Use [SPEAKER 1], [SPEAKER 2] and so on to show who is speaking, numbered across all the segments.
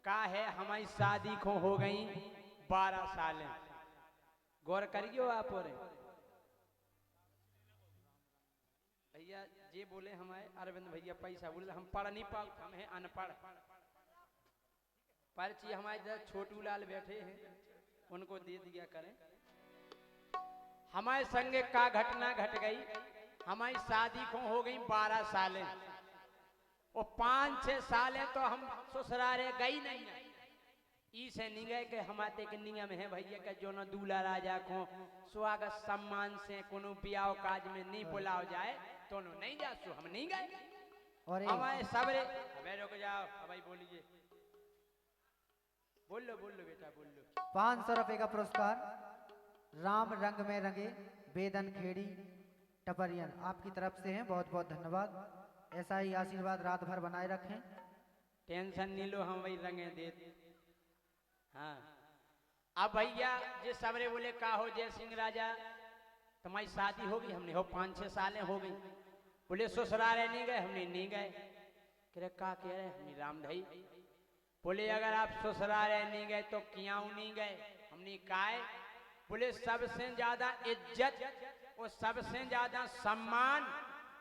[SPEAKER 1] का है हमारी शादी को हो गई 12 साल। गौर करियो आप। और भैया ये बोले हमारे अरविंद भैया पैसा बोले हम पढ़ नहीं पाओ, हम हैं अनपढ़। पर्ची हमारे इधर छोटू लाल बैठे हैं, उनको दे दिया करें। हमारे संगे का घटना घट गई। हमारी शादी को हो गई 12 साल और 5-6 साल तो हम ससुरारे गई नहीं है। ई से नहीं गए कि हमारे के नियम है भैया के जो न दूल्हा राजा को स्वागत सम्मान से कोनो ब्याह काज में नहीं बुलाओ जाए तो नहीं जा सो हम नहीं गए। और हमारे सबरे अबे रुक जाओ, भाई बोलिए, बोल लो बेटा बोल लो।
[SPEAKER 2] 500 रुपए का पुरस्कार राम रंग में रंगे बेदन खेड़ी टपरियन आपकी तरफ से है, बहुत बहुत धन्यवाद। ऐसा ही आशीर्वाद रात भर बनाए रखें।
[SPEAKER 1] टेंशन नहीं लो, हम वही रंगे दे। हाँ अब भैया जे सबरे बोले का हो जय सिंह राजा तुम्हारी शादी होगी? हमने हो 5-6 सालें हो गई। बोले ससुरारे नहीं गए? हमने नहीं गए। कह रहे हमने राम भाई। बोले अगर आप ससुरारे नहीं गए तो क्यों नहीं गए? हमने कहा बोले सबसे ज्यादा इज्जत और सबसे ज्यादा सम्मान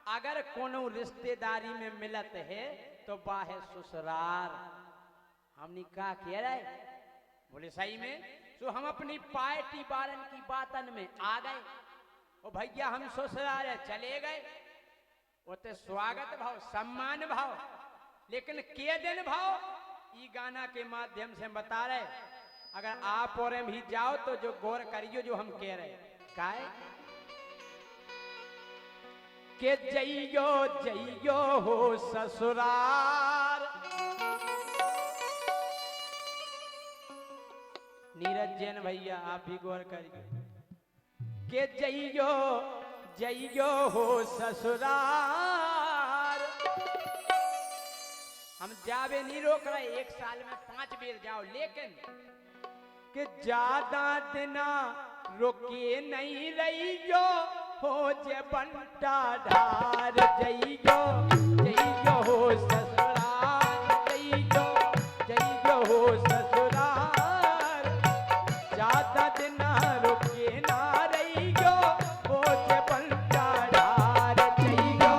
[SPEAKER 1] अगर कोनो रिश्तेदारी में मिलत है तो बाहे ससुरार। हमने कहा कह रहे बोले सही में। तो हम अपनी पार्टी बारन की बातन में आ गए और भैया हम ससुराल चले गए। उते स्वागत भाव सम्मान भाव, लेकिन के दिन भाव ई गाना के माध्यम से बता रहे। अगर आप और भी जाओ तो जो गौर करियो जो हम कह रहे काहे के जइयो जइयो हो ससुरार। नीरज जैन भैया आप भी गौर करिए के जइयो जइयो हो ससुरार। हम जावे नहीं रोक रहे, 1 साल में 5 बेर जाओ, लेकिन कि ज्यादा दिना रोके नहीं रहियो हो जे बंटा ढार। जइयो जइयो हो ससुरार, जइयो जइयो हो ससुरार। ज्यादा दिना रोके ना रहियो हो जे बंटा ढार। जइयो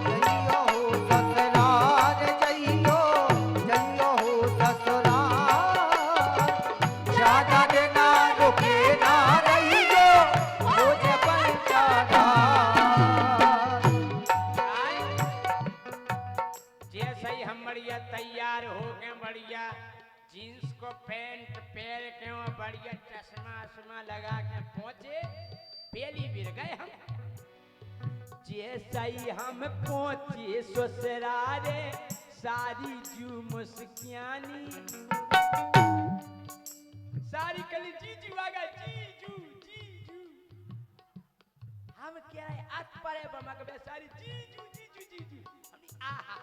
[SPEAKER 2] जइयो हो ससुराल, जइयो जइयो हो ससुराल। ज्यादा देना रुके ना रहियो हो जे बंटा ढार।
[SPEAKER 1] जैसे ही हम बढ़िया तैयार हो गए, बढ़िया जीन्स को पैंट पहन के बढ़िया चश्मा लगा के पहुंचे, पहली बिर गए हम। जैसे ही हम पहुंचे ससुरारे सारी जू मुस्कियानी, सारी कली जीजू आ गए, जीजू जीजू। हम क्या है आत परे बमक बे सारी जीजू जीजू जीजू। हमने आहा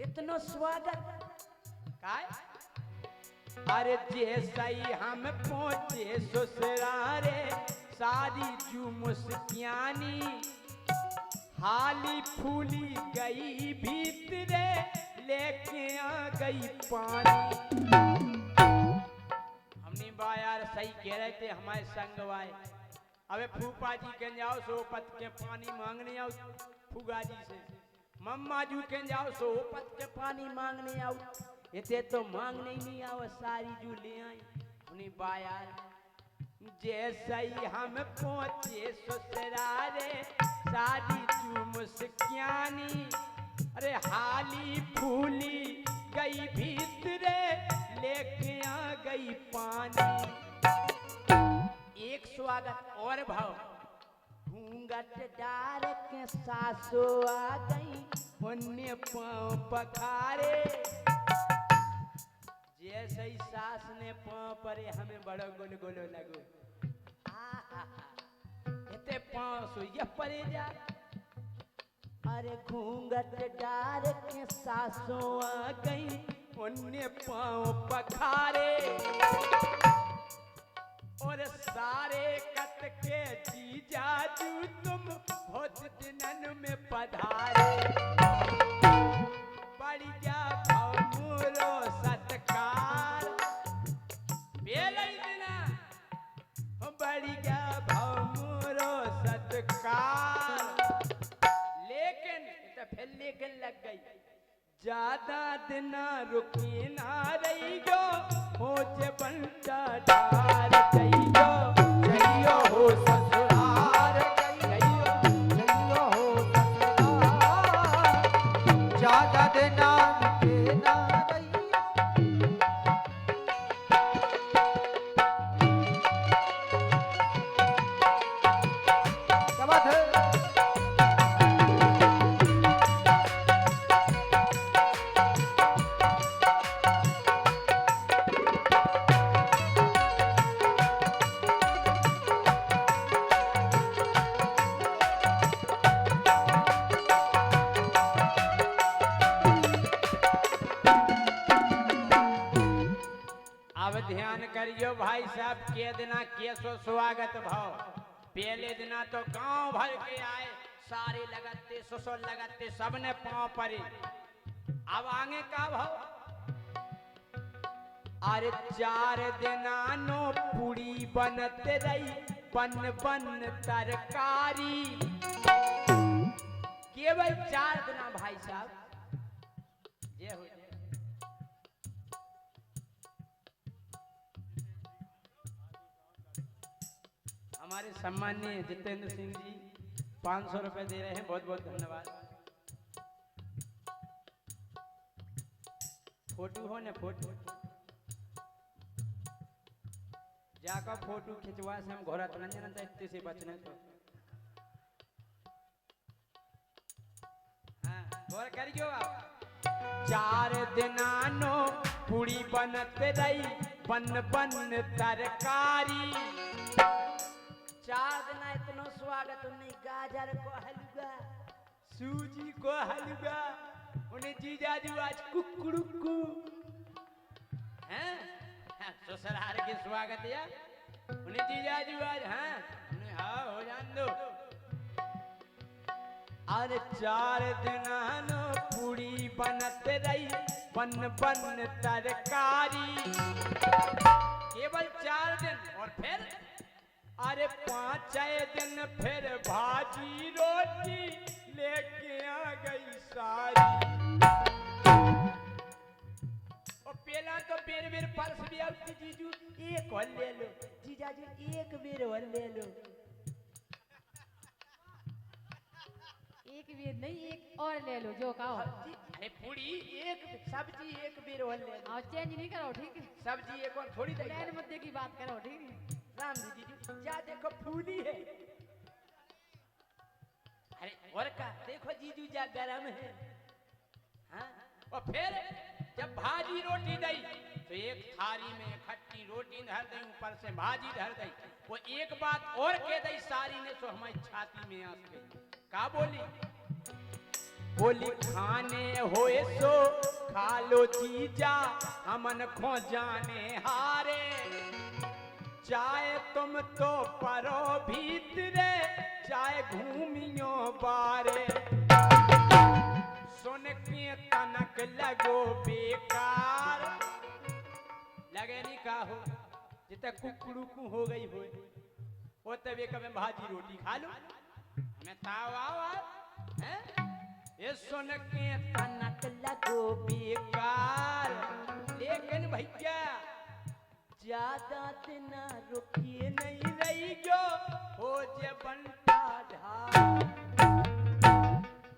[SPEAKER 1] इतना स्वागत काय। अरे जैसे ही हम पहुंचे ससुरारे सारी जू मुस्कियानी, हाली फूली गई भीतरे लेके आ गई पानी। हमने बा यार सही कह रहे थे हमारे संग वाए। अबे फूफा जी के जाओ सोपत के पानी मांगने आओ, फूगा जी से मम्मा जू के जाओ सोपत के पानी मांगने आओ। इतने तो मांगने ही नहीं आओ, सारी जू ले आई। उन्हीं बा यार जैसे ही हम पहुंचे ससुरारे सारी जू मुस्कियानी, अरे हाली फूली गई भीतरे लेके आ गई पानी। एक स्वागत और भाव, घूंघट डार के सासो आ गई उन्ने पाँव पखारे। जैसे ही सास ने पाँव परे हमें बड़ो गुलगुलो लगो। इतने पाँव सो ये परे जा। अरे घूंघट डार के सासो आ गई उन्ने पाँव पखारे। और सारे कत के जीजाजू तुम बहुत दिनन में पधारे। बढ़िया भाव मूरो सत ज्यादा दिन रुकी ना रही गो हो जे बंटा डार जइयो जइयो हो ससुरार जइयो
[SPEAKER 2] जइयो हो ससुराल, ज्यादा देना रुके ना रहियो। क्या बात है?
[SPEAKER 1] अब ध्यान करियो भाई साहब के दिना के सो स्वागत भाव पहले दिना तो गांव भर के आए सारे लगते ससुर लगते सबने पांव पड़े। अब आगे का भाव अरे 4 दिना नो पूरी बनते रही बन बन तरकारी केवल 4 दिना भाई साहब ये हो हमारे सम्माननीय जितेंद्र सिंह जी 500 रुपए दे रहे हैं, बहुत बहुत धन्यवाद। फोटो हो ना फोटो जाकर फोटो खिंचवा से हम घोड़ा रंजन इतने से बचने तो हाँ गौर करियो आप 4 दिना नो पूरी बनते रही बन बन तरकारी 4 दिन इतना स्वागत उन्हें गाजर को हलवा सूजी को हलवा उन्हें जीजाजू आज कुकुड़ुकू हैं ससुराल के स्वागत या उन्हें जीजाजू आज हैं उन्हें हाँ हो जान दो। अरे 4 दिन नो पूरी बनते रही बन बन तरकारी केवल 4 दिन और फिर अरे 5 दिन फिर भाजी रोटी लेके आ गई सारी और पहला तो बेर बेर परस भी आती जीजू एक और ले लो जीजाजू एक बेर और ले लो
[SPEAKER 3] एक बेर नहीं एक और ले लो जो कहो।
[SPEAKER 1] अरे पूरी एक सब्जी एक बेर और ले लो
[SPEAKER 3] और चेंज नहीं करो ठीक है।
[SPEAKER 1] सब्जी एक और थोड़ी देगी
[SPEAKER 3] प्लान मुद्दे की बात करो ठीक है।
[SPEAKER 1] राम जी जीजू क्या देखो फूली है अरे और का देखो जीजू जा गरम है हाँ और फिर जब भाजी रोटी दई तो एक थाली में खट्टी रोटी धर दई ऊपर से भाजी धर दई वो एक बात और कह दई सारी ने तो हमारी छाती में आंस गई का बोली खाने होए सो खा लो जीजा हमन खो जाने हारे चाहे तुम तो परो भीतरे चाहे घूमियो बारे सुन के तनक लगो बेकार लगे नहीं का हो जितना कुकड़ू हो गई हो वो तब एक में भाजी रोटी खा लो हमें ताव आओ हैं ये सुन के तनक लगो बेकार लेकिन भैया ज्यादा दिन रुकिए नहीं रही जो हो जे बनता ढाल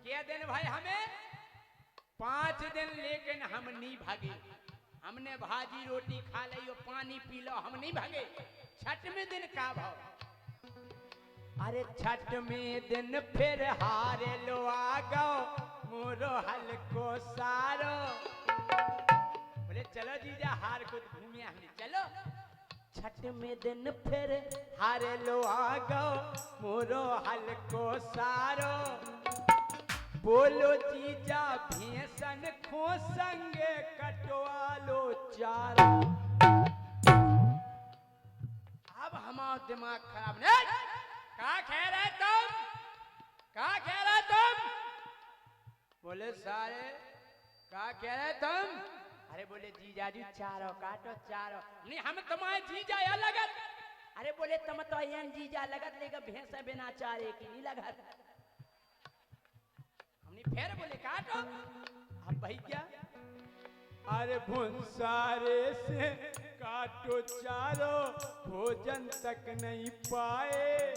[SPEAKER 1] क्या दिन भाई हमें 5 दिन लेकिन हम नहीं भागे हमने भाजी रोटी खा ली और पानी पी लो हम नहीं भागे 6वें दिन का भाव अरे 6वें दिन फिर हारे लो आ गो मोरो हल्को सारो बोले चलो जीजा हार को घूमे हमने चलो 6वें दिन फिर हारे लो आ गो मोरो हल्को सारो बोलो जीजा भैंसन खो संगे कटवा लो चार अब हमारा दिमाग खराब नहीं क्या कह रहे तुम क्या कह रहे तुम बोले सारे क्या कह रहे तुम अरे बोले जीजा जी चारो काटो चारो नहीं हम तुम्हारे जीजा या लगत अरे बोले तुम तो यन जीजा लगत लेगा भैंसा बिना चारे की नहीं लगत हमने फिर बोले काटो अब भैया अरे भुंसारे से काटो चारो भोजन तक नहीं पाए,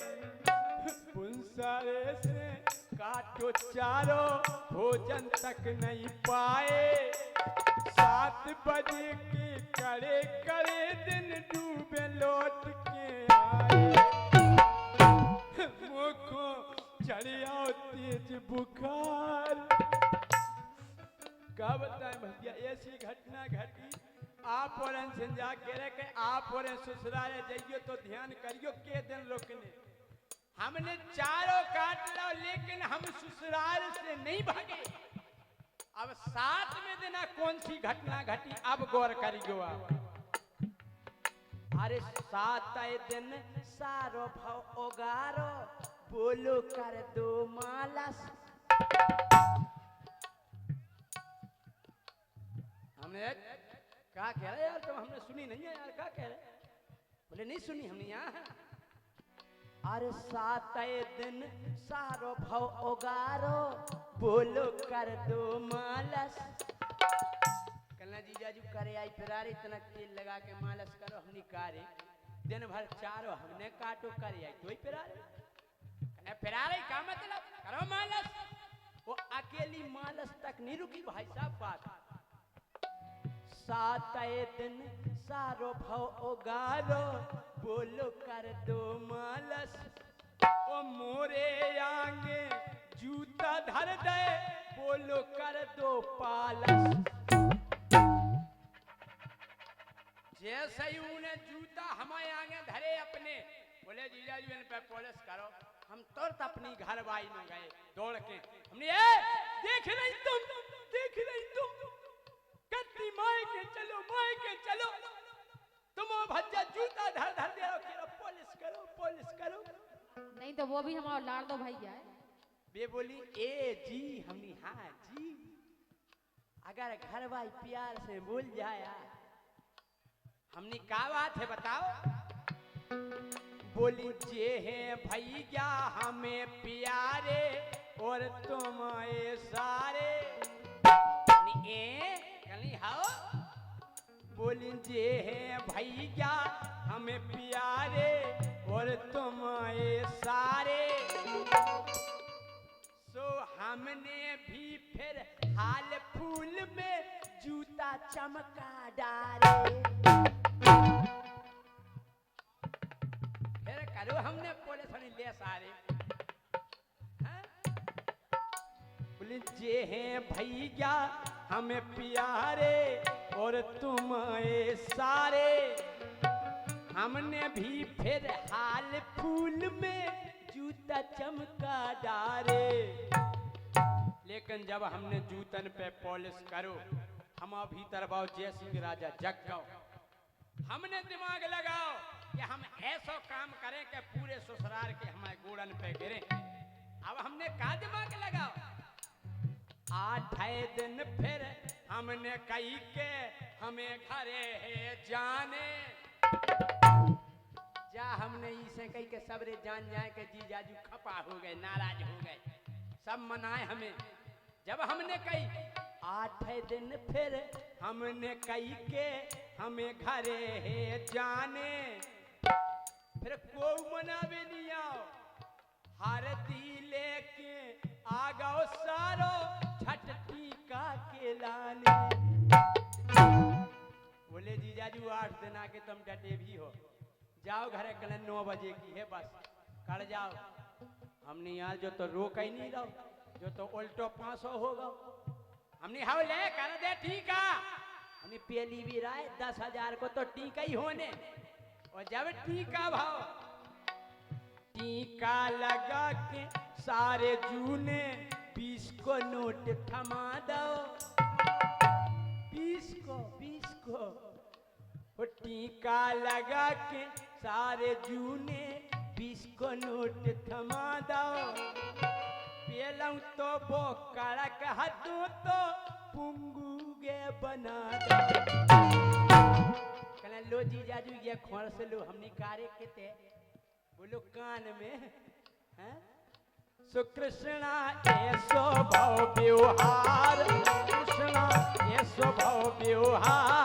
[SPEAKER 1] भुंसारे से काटो चारो भोजन तक नहीं पाए, 7 बजे के करे करे दिन डूबे लौट के आए, मुखो चढ़िया तेज बुखार। क्या बताएं भैया, ऐसी घटना घटी। आप और संजा कह रहे कि आप और ससुराल जाइयो तो ध्यान करियो के दिन रुकने। हमने चारों काट लो लेकिन हम ससुराल से नहीं भागे। अब 7वें दिन कौन सी घटना घटी, अब गौर करियो आप। अरे 7वें दिन सारो भाव ओगारो बोलो कर दो मालस। हमने क्या कह रहे यार, तुम हमने सुनी नहीं है यार, क्या कह रहे? बोले नहीं सुनी हमने यहाँ। अरे 7वें दिन सारो भाव ओगारो बोलो कर दो मालस। कलना जीजाजू करे आई फिरारे इतना तेल लगा के मालस करो, हमने कारे दिन भर चारो हमने काटो करे आई तो ही फिरारे। फिरारे का मतलब करो मालस। वो अकेली मालस तक नहीं रुकी भाई साहब बात। 7वें दिन सारो भाव ओगारो बोलो कर दो मालस। ओ मोरे आगे जूता धर दे बोलो कर दो पालस। जैसे ही उन्हें जूता हमारे आगे धरे अपने, बोले जीजा जी इन पे पॉलिश करो। हम तुरंत अपनी घर बाई में गए दौड़ के। हमने देख रही तुम कत्ती माय के चलो तुम भज्जा जूता धर धर दे रहो, पॉलिश करो।
[SPEAKER 3] नहीं तो वो भी हमारा लाड़ दो भैया है।
[SPEAKER 1] वे बोली ए जी, हमने हाँ जी। अगर घर भाई प्यार से बोल जाया, हमने क्या बात है बताओ। बोली जे हैं भैया हमें प्यारे और तुम आए सारे। हाओ बोली जे हैं भैया हमें प्यारे और तुम आए सारे। सो हमने भी फिर हाल फूल में जूता चमका डाले। फिर करो हमने पुलिस ले सारे। बोले जे हैं भैया हमें प्यारे और तुम आए सारे। हमने भी फिर हाल फूल में जूता चमका डाले। लेकिन जब हमने जूतन पे पॉलिश करो, हम भीतर बाओ जय सिंह राजा जग गाओ। हमने दिमाग लगाओ कि हम ऐसा काम करें कि पूरे ससुराल के हमारे गोड़न पे गिरे। अब हमने का दिमाग लगाओ। 8वें दिन फिर हमने कही के हमें घरे है जाने। जा हमने इसे कही के सबरे जान जाए के जीजाजू खपा हो गए, नाराज हो गए, सब मनाए हमें। जब हमने कही 8वें दिन फिर हमने कही के हमें घरे है जाने। फिर को मनावे नहीं आओ, हारती लेके आ गओ सारो छठ टीका के लाने। बोले जीजाजू 8 दिन आके तुम डटे भी हो, जाओ घरे कल 9 बजे की है बस, कर जाओ। हमने यहाँ जो तो रोक ही नहीं रहो, जो तो उल्टो 500 होगा। हमने हाउ ले कर दे टीका। हमने पहली भी राय 10,000 को तो टीका ही होने। और जब टीका भाव टीका लगा के सारे जूने 20 को नोट थमा दो। 20 को वो टीका लगा के सारे जूने 20 को नोट थमा दो। पेलऊ तो वो कड़क हदू तो पुंगूगे बना दो। कहना लो जीजाजू ये खोर से लो, हमने कारे के ते बोलो कान में हैं सुकृष्णा ऐसो भव व्यवहार, कृष्णा ऐसो भव व्यवहार।